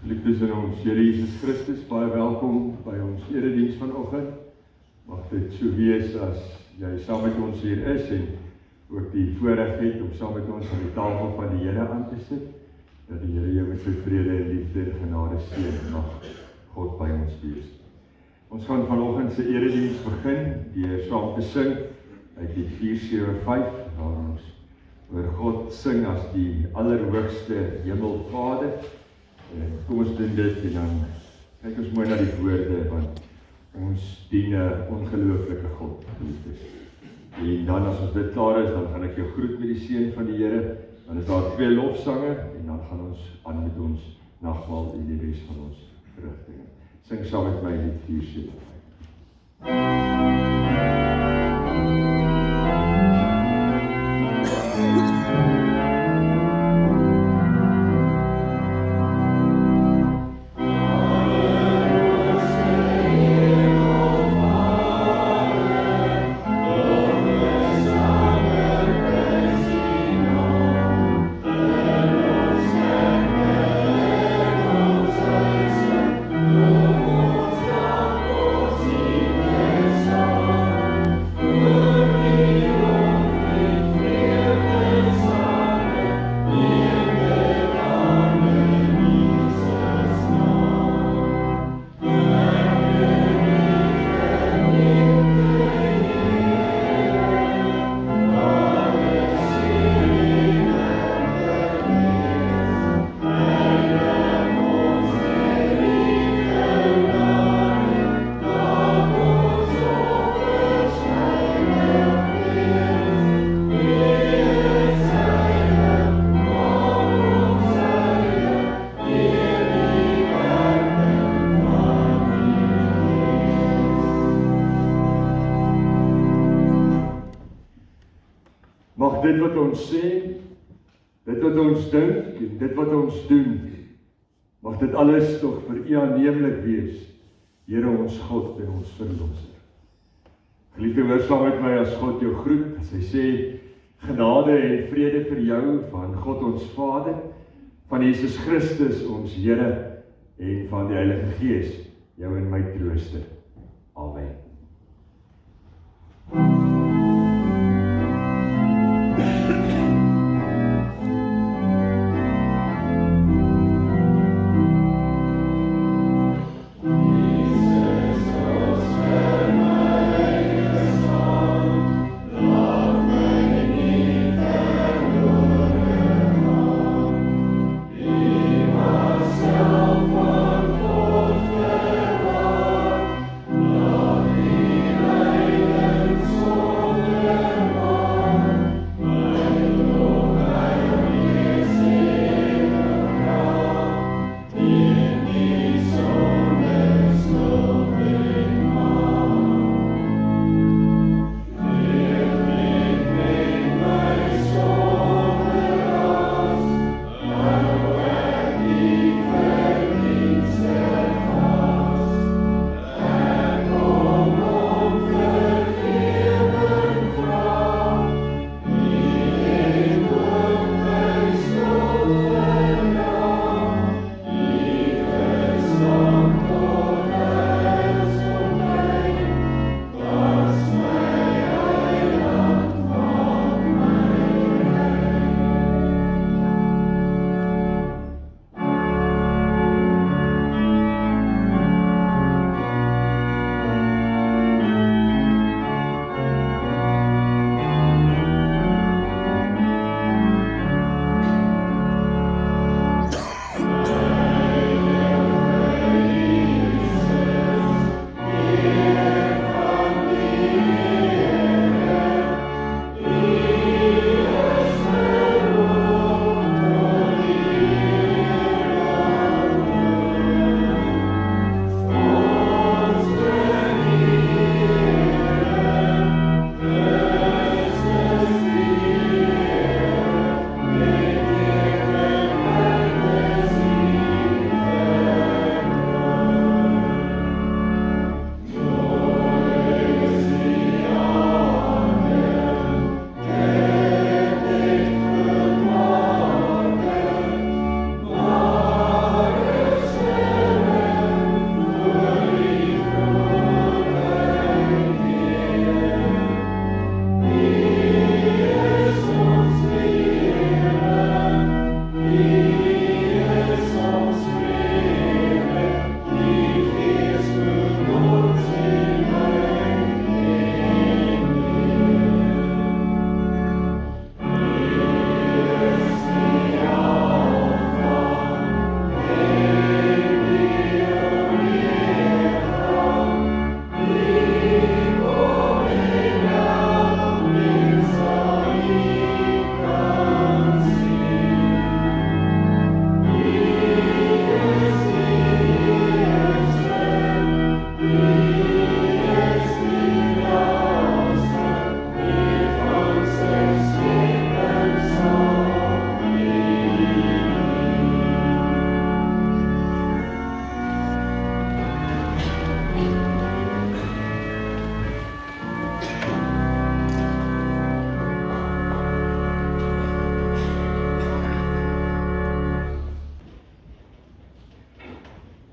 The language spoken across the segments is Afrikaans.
Geliefdes in ons Here Jesus Christus, baie welkom by ons erediens vanoggend. Mag dit so wees as jy saam met ons hier is en ook die voorreg het om saam met ons aan die tafel van die Here aan te sit, dat die Here jou met sy vrede en liefde en genade seën. Mag God by ons wees. Ons gaan vanoggend se erediens begin deur saam te sing uit die 475 waar ons oor God sing as die allerhoogste Hemelvader. Kom ons doen dit en dan kyk ons mooi na die woorde, want ons dien 'n ongelooflike God. En dan as ons dit klaar is, dan gaan ek jou groet met die seën van die Here. Dan is daar 2 lofsange en dan gaan ons aan met ons nagmaal en die res van ons verrigtinge. Sing saam met my lied 475. Mag dit wat ons sê, dit wat ons dink en dit wat ons doen, mag dit alles tog vir U aanneemlik wees, Here ons God en ons Verlosser. Geliefde, hoor saam met my as God jou groet, as hy sê, genade en vrede vir jou van God ons Vader, van Jesus Christus ons Here en van die Heilige Gees, jou en my trooster. Amen. Love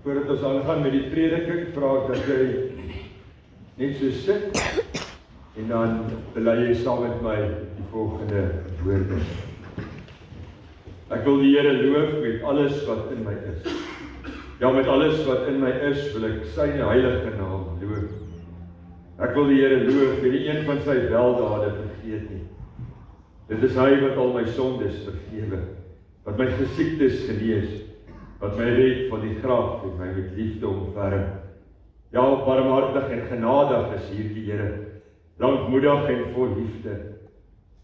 Voordat ons aangaan met die prediking, vra ek dat jy net so sit en dan bely jy saam met my die volgende woorde. Ek wil die Here loof met alles wat in my is. Ja, met alles wat in my is, wil ek sy heilige naam loof. Ek wil die Here loof en nie een van sy weldade vergeet nie. Dit is hy wat al my sondes vergewe, wat my gesiektes genees, wat my red van die graf en my met liefde omverm. Ja, barmhartig en genadig is hier die Here, lankmoedig en vol liefde.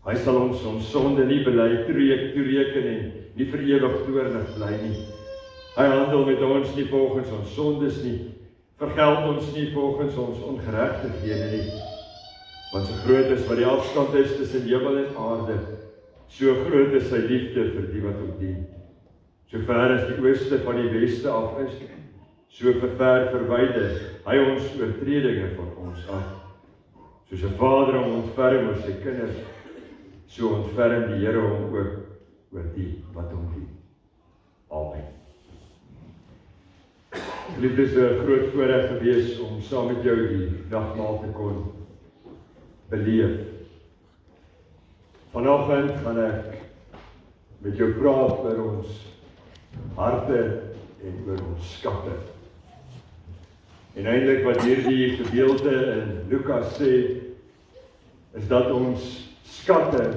Hy sal ons sonde nie bely, toereken en nie vir ewig toornig bly nie. Hy handel met ons nie volgens ons sondes nie, vergeld ons nie volgens ons ongeregtighede nie. Want so groot is wat die afstand is tussen hemel en aarde, so groot is sy liefde vir die wat hom dien. So ver as die ooste van die weste af is, so ver verwyder hy ons oortredinge van ons af. Soos 'n vader hom ontferm oor sy kinders, so ontferm die Here hom ook oor die wat hom dien. Amen. Dit is 'n groot voorreg gewees om saam met jou die nagmaal te kon beleef. Vanoggend gaan ek met jou praat oor ons harte en oor ons skatte. En eintlik wat hierdie gedeelte in Lukas sê, is dat ons skatte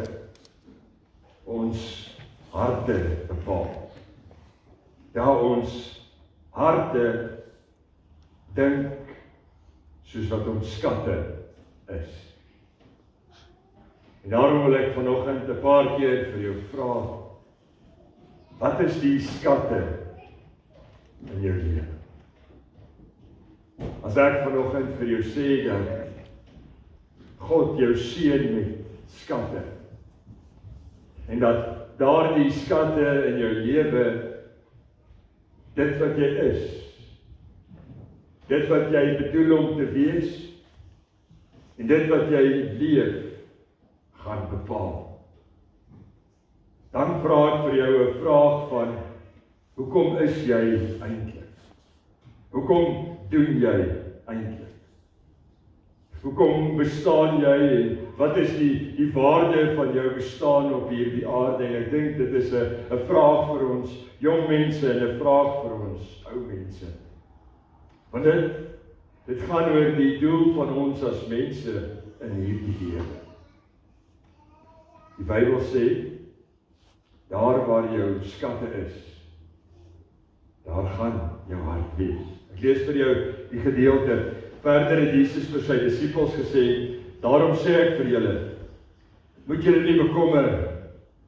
ons harte bepaal. Ja, ons harte dink soos wat ons skatte is. En daarom wil ek vanoggend 'n paar keer vir jou vra, wat is die skatte in jou lewe? As ek vanoggend vir jou sê dat God jou seën met skatte, en dat daardie skatte in jou lewe, dit wat jy is, dit wat jy bedoel om te wees, en dit wat jy leef, gaan bepaal. Dan vra ek vir jou 'n vraag van, hoekom is jy eintlik? Hoekom doen jy eintlik? Hoekom bestaan jy en wat is die waarde van jou bestaan op hierdie aarde? En ek dink dit is 'n vraag vir ons jong mense en 'n vraag vir ons ou mense. Want dit gaan oor die doel van ons as mense in hierdie lewe. Die Bybel sê, daar waar jou skatte is, daar gaan jou hart wees. Ek lees vir jou die gedeelte. Verder het Jesus vir sy disippels gesê, daarom sê ek vir julle, moet julle nie bekommer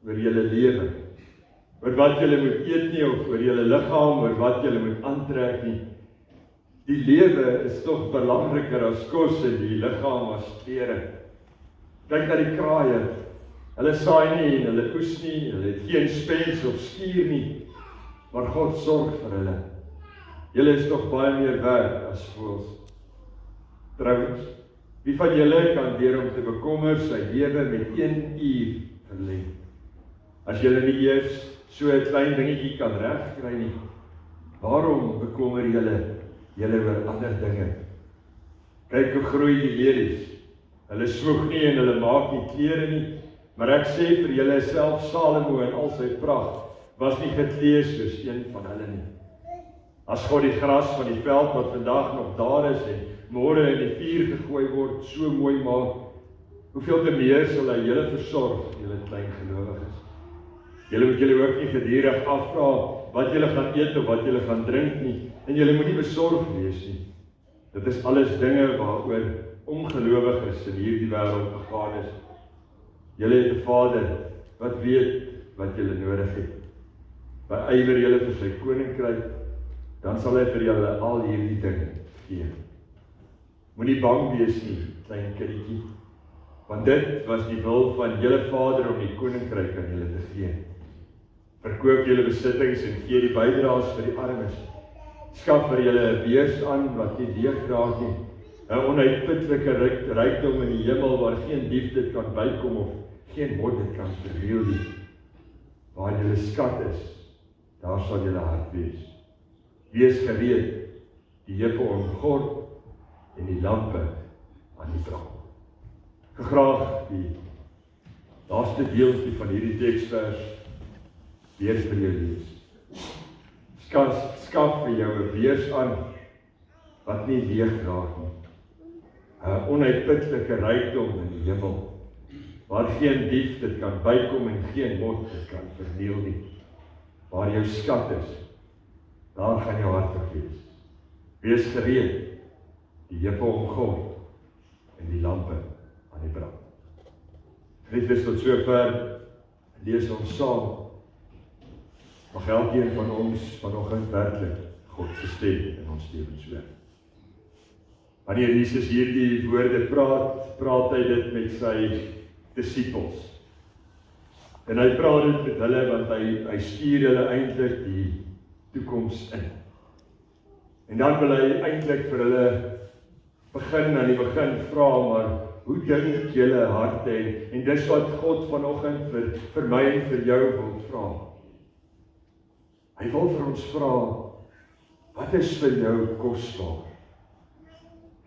oor julle lewe, oor wat julle moet eet nie, of oor julle liggaam, oor wat julle moet aantrek nie. Die lewe is tog belangriker as kos en die liggaam as klere. Kyk na die kraaie. Hulle saai nie en hulle oes nie, hulle het geen spens of skuur nie, maar God sorg vir hulle. Julle is tog baie meer werd as voëls. Trouwens, wie van julle kan deur om te bekommer sy lewe met 1 uur verleng? As julle nie eers so 'n klein dingetjie kan regkry nie, waarom bekommer julle oor ander dinge? Kyk hoe groei die lelies. Hulle swoeg nie en hulle maak nie klere nie, maar ek sê vir julle, self Salomo in al sy pragt was nie geklee soos een van hulle nie. As God die gras van die veld wat vandag nog daar is en môre in die vuur gegooi word, so mooi maak, hoeveel te meer sal hy julle versorg, julle klein gelowiges. Julle moet julle ook nie gedurig afvra wat julle gaan eet of wat julle gaan drink nie, en julle moet nie besorg wees nie. Dit is alles dinge waaroor ongelowiges in hierdie wêreld begaan is. Julle het 'n Vader wat weet wat julle nodig het. Beywer julle vir sy koninkryk, dan sal hy vir julle al hierdie dinge gee. Moenie bang wees nie, klein kindertjie, want dit was die wil van julle Vader om die koninkryk aan julle te gee. Verkoop julle besittings en gee die bydraes vir die armes. Skaf vir julle 'n beurs aan wat nie leeg raak nie, 'n onuitputlike rykdom in die hemel waar geen dief dit kan bykom of geen mot dit kan verniel nie. Waar julle skat is, daar sal julle hart wees. wees gereed, die heupe omgord en die lampe aan die brand. Ek wil graag die laaste deeltjie van hierdie teksvers weer vir jou lees. Skaf vir jou 'n beurs aan wat nie leeg raak nie. 'n Onuitputlike rykdom in die hemel, waar geen dief dit kan bykom en geen mot dit kan verniel nie. Waar jou skat is, daar gaan jou hart ook wees. Wees gereed, die heupe omgord en die lampe aan die brand. Geliefdes, tot sover lees ons saam. Mag elkeen van ons vanoggend werklik God se stem in ons lewens hoor. Wanneer Jesus hierdie woorde praat hy dit met sy disippels. En hy praat dit met hulle want hy stuur hulle eintlik die toekoms in. En dan wil hy eintlik vir hulle begin aan die begin vra, maar hoe dink julle harte? En dis wat God vanoggend vir my en vir jou wil vra. Hy wil vir ons vra, wat is vir jou kosbaar?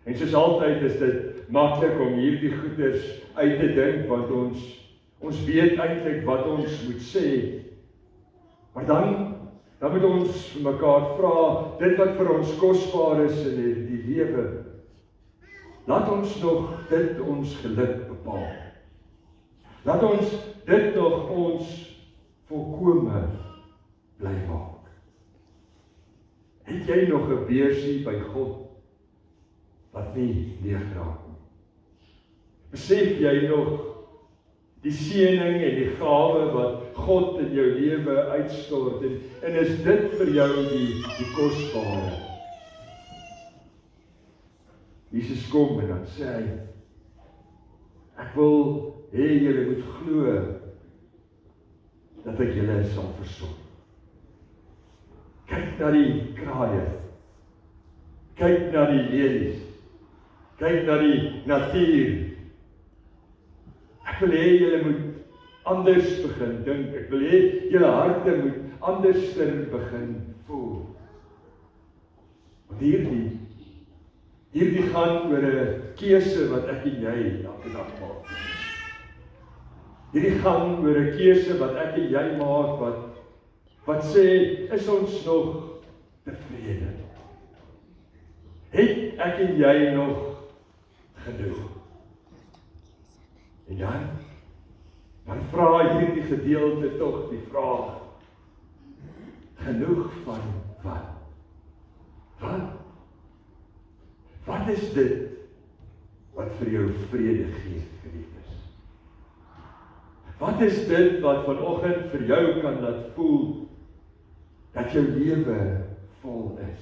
En soos altyd is dit maklik om hierdie goeders uit te dink, want ons weet eintlik wat ons moet sê. Maar dan moet ons mekaar vra, dit wat vir ons kosbaar is in die lewe, laat ons nog dit ons geluk bepaal. Laat ons dit nog ons volkome bly maak. Het jy nog 'n beursie by God wat nie leeg raak nie? Besef jy nog die seëning en die gawe wat God in jou lewe uitstort en is dit vir jou die kosbare? Jesus kom en dan sê hy, ek wil hê julle moet glo dat ek julle sal versorg. Kyk na die kraaie, kyk na die lelies, kyk na die natuur. Ek wil hê julle moet anders begin dink, ek wil hê julle harte moet anderster begin voel. Want hierdie gaan oor 'n keuse wat ek en jy elke dag maak. Hierdie gaan oor 'n keuse wat ek en jy maak wat sê, is ons nog tevrede? Het ek en jy nog genoeg? En dan vra hierdie gedeelte tog die vraag, genoeg van wat? Wat is dit wat vir jou vrede gee, geliefdes? Wat is dit wat vanoggend vir jou kan laat voel dat jou lewe vol is?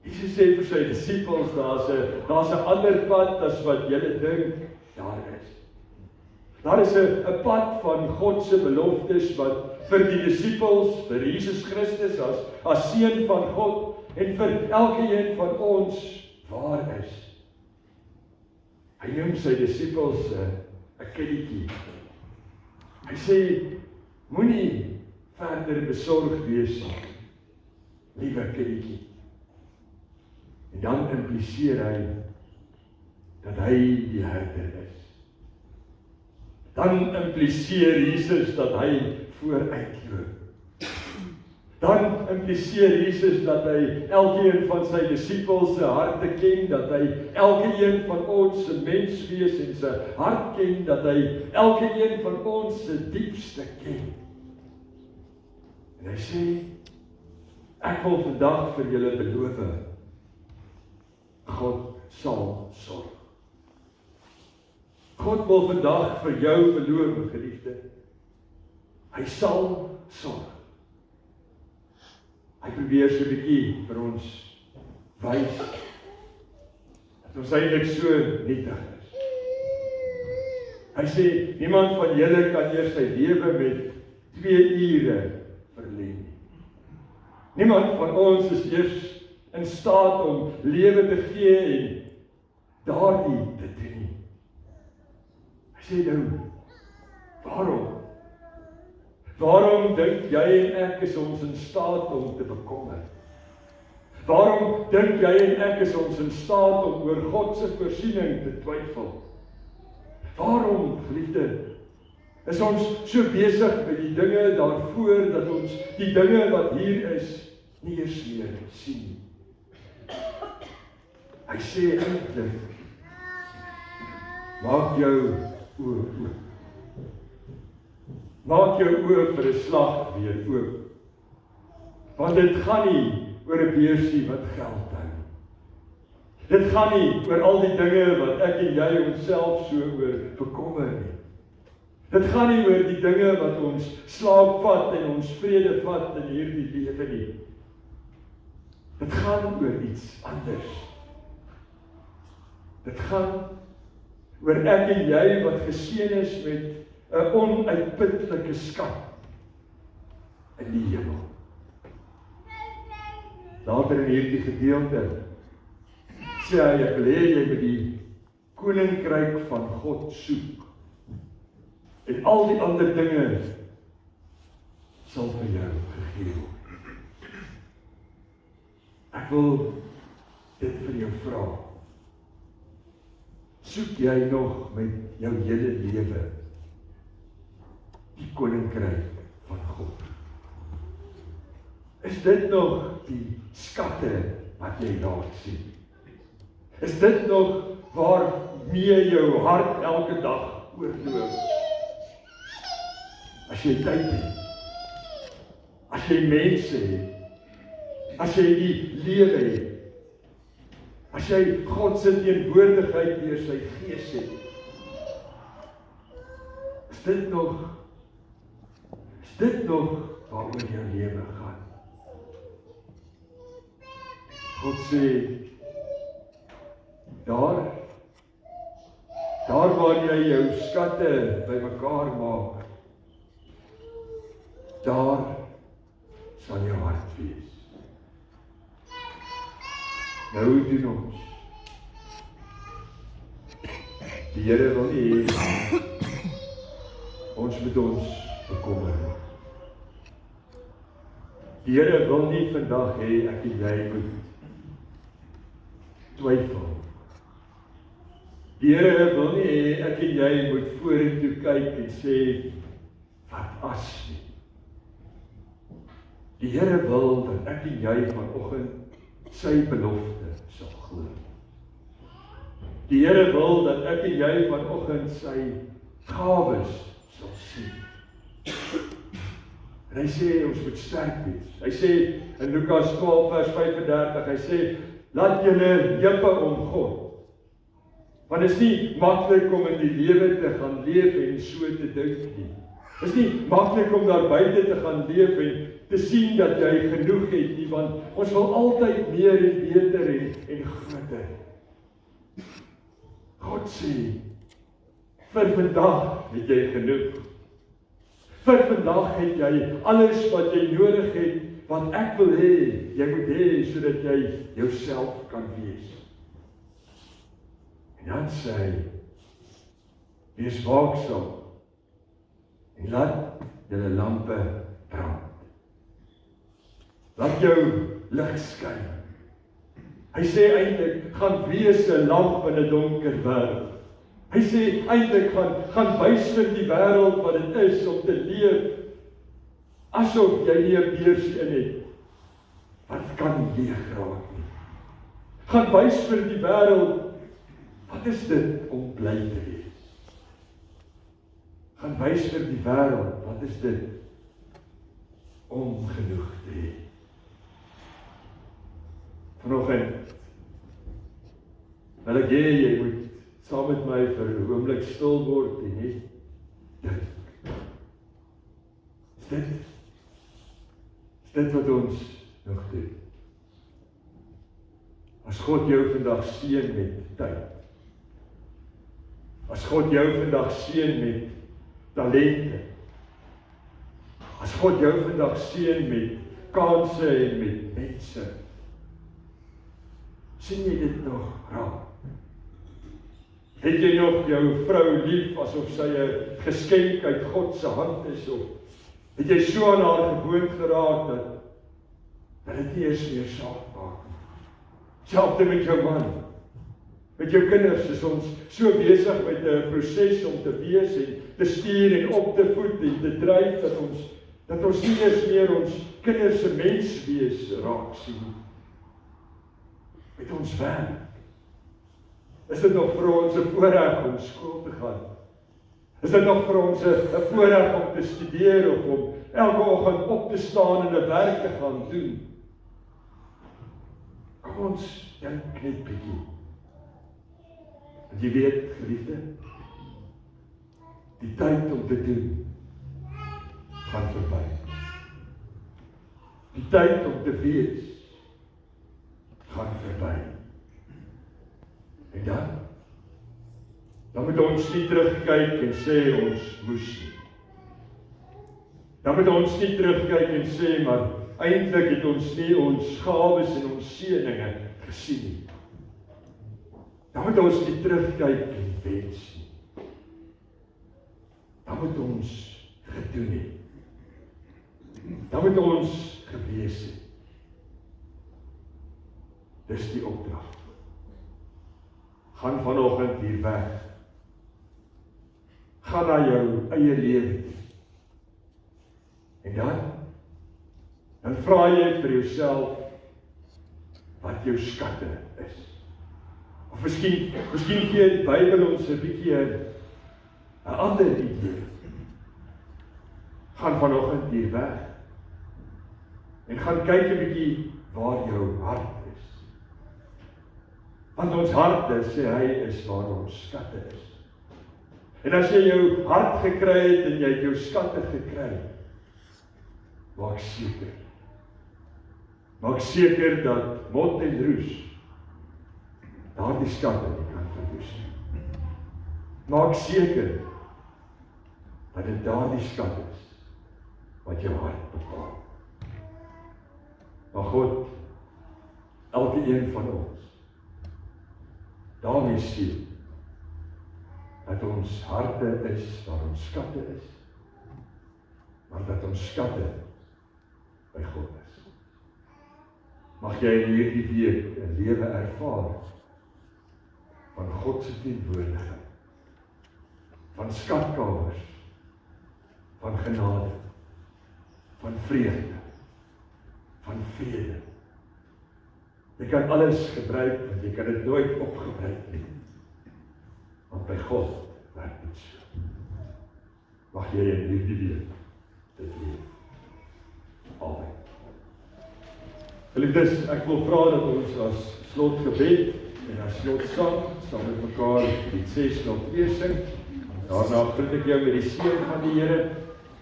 Jesus sê vir sy disippels, daar's 'n ander pad as wat julle dink daar is. Daar is 'n pad van God se beloftes wat vir die disippels, vir Jesus Christus as seun van God en vir elkeen van ons waar is. Hy noem sy disippels 'n kindertjie. Hy sê, moenie verder besorg wees nie, liewe kindertjie. En dan impliseer hy dat hy die herder is. Dan impliseer Jesus dat hy vooruitloop. Dan impliseer Jesus dat hy elkeen van sy disippels se harte ken, dat hy elkeen van ons se menswees en sy hart ken, dat hy elkeen van ons se diepste ken. En hy sê, ek wil vandag vir julle beloof, God sal sorg. God wil vandag vir jou beloof, geliefde, hy sal sorg. Hy probeer so 'n bietjie vir ons wys dat ons eintlik so nietig is. Hy sê, niemand van julle kan eers sy lewe met 2 ure verleng nie. Niemand van ons is eers in staat om lewe te gee en daardie te doen nie. Hy sê nou, waarom? Waarom dink jy en ek is ons in staat om te bekommer? Waarom dink jy en ek is ons in staat om oor God se voorsiening te twyfel? Waarom, geliefde, is ons so besig met die dinge daarvoor dat ons die dinge wat hier is nie eens meer sien? Hy sê eintlik, maak jou oë oop. Maak jou oë vir 'n slag weer oop. Want dit gaan nie oor 'n beursie wat geld hou. Dit gaan nie oor al die dinge wat ek en jy onsself so oor bekommer nie. Dit gaan nie oor die dinge wat ons slaap vat en ons vrede vat in hierdie lewe nie. Dit gaan oor iets anders. Dit gaan oor ek en jy wat geseën is met 'n onuitputlike skat in die hemel. Later in hierdie gedeelte sê hy, ek wil hê jy moet die koninkryk van God soek. En al die ander dinge sal vir jou gegee word. Ek wil dit vir jou vra. Soek jy nog met jou hele lewe die koninkryk van God? Is dit nog die skatte wat jy daar sien? Is dit nog waarmee jou hart elke dag oorloop? As jy tyd het, as jy mense het, as jy die lewe het, as jy God se teenwoordigheid deur sy gees het, is dit nog waaroor jou lewe gaan? God sê, daar waar jy jou skatte bymekaar maak, daar sal jou hart wees. Nou hoe doen ons? Die Here wil hê ons moet ons bekommer. Die Here wil nie vandag hê ek en jy moet twyfel. Die Here wil nie hê ek en jy moet vorentoe kyk en sê, wat as nie. Die Here wil dat ek en jy vanoggend sy belofte sal glo. Die Here wil dat ek en jy vanoggend sy gawes sal sien. En hy sê ons moet sterk wees. Hy sê in Lukas 12 vers 35, hy sê, laat julle heupe omgord. Want dit is nie maklik om in die lewe te gaan leef en so te dink nie. Dit is nie maklik om daar buite te gaan leef en te sien dat jy genoeg het nie, want ons wil altyd meer en beter en groter. God sê, vir vandag het jy genoeg. Vir vandag het jy alles wat jy nodig het, wat ek wil hê, jy moet hê, sodat jy jouself kan wees. En dan sê hy, wees waaksaam, en laat julle lampe brand. Laat jou lig skyn. Hy sê eintlik, gaan wees 'n lamp in 'n donker wêreld. Hy sê eintlik, gaan wys vir die wêreld wat dit is om te leef, asof jy nie 'n beursie in het, wat kan leeg raak nie. Gaan wys vir die wêreld, wat is dit om bly te wees? Gaan wys vir die wêreld, wat is dit om genoeg te hê? Vanoggend wil ek hê jy moet saam met my vir 'n oomblik stil word en net dink. Is dit wat ons nog doen? As God jou vandag seën met tyd, as God jou vandag seën met talente, as God jou vandag seën met kanse en met mense, sien jy dit nog raak? Het jy nog jou vrou lief asof sy 'n geskenk uit God se hand is, of Het jy so aan haar gewoond geraak dat dit nie eers meer saak maak nie. Selfde met jou man. Met jou kinders is ons so besig met 'n proses om te wees en te stuur en op te voed en te dryf dat ons nie eers meer ons kinders se menswees raak sien. Met ons werk. Is dit nog vir ons 'n voorreg om skool te gaan? Is dit nog vir ons 'n voorreg om te studeer of om elke oggend op te staan en 'n werk te gaan doen? Kom ons dink net bietjie. Want jy weet, geliefde, die tyd om te doen gaan verby. Die tyd om te wees gaan verby. En dan moet ons nie terugkyk en sê ons moes nie. Dan moet ons nie terugkyk en sê, maar eintlik het ons nie ons gawes en ons seëninge gesien nie. Dan moet ons nie terugkyk en wens nie. Dan moet ons gedoen het. Dan moet ons gewees het. Dis die opdrag. Gaan vanoggend hier weg. Gaan na jou eie lewe toe. En dan vra jy vir jouself wat jou skatte is. Of miskien gee die Bybel ons 'n bietjie 'n ander idee. Gaan vanoggend hier weg. En gaan kyk 'n bietjie waar jou hart is. Want ons harte, sê hy, is waar ons skatte is. En as jy jou hart gekry het en jy het jou skatte gekry, maak seker dat mot en roes daardie skatte nie kan verwoes nie. Maak seker dat dit daardie skat is wat jou hart bepaal. Maar God, elke een van ons daarmee sien dat ons harte is waar ons skatte is, maar dat ons skatte by God is. Mag jy in hierdie week 'n lewe ervaar van God se teenwoordigheid, van skatkamers, van genade, van vreugde, van vrede. Jy kan alles gebruik, want jy kan dit nooit opgebruik nie. Want by God werk dit so. Mag jy in hierdie week dit leef. Amen. Geliefdes, ek wil vra dat ons as slotgebed en as slotsang saam met mekaar die 602 sing. Daarna groet ek jou met die seën van die Here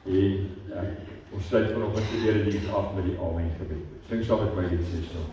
en ons sluit vanoggend die erediens af met die amen gebed. Sing saam met my die 602.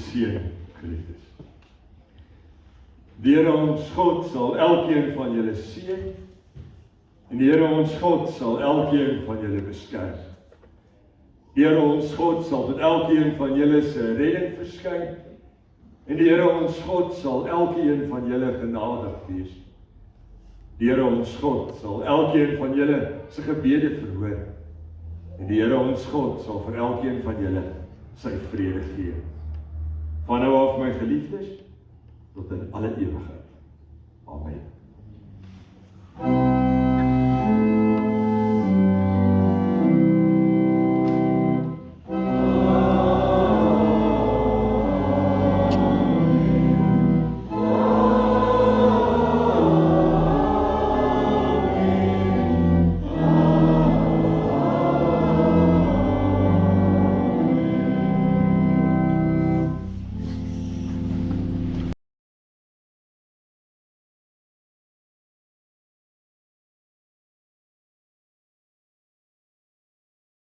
seën, geliefdes. Die Here ons God sal elkeen van julle seën, en die Here ons God sal elkeen van julle beskerm. Die Here ons God sal tot elkeen van julle se redding verskyn, en die Here ons God sal elkeen van julle genadig wees. Die Here ons God sal elkeen van julle se gebede verhoor, en die Here ons God sal vir elkeen van julle sy vrede gee. Van nou af, my geliefdes, tot in alle ewigheid. Amen.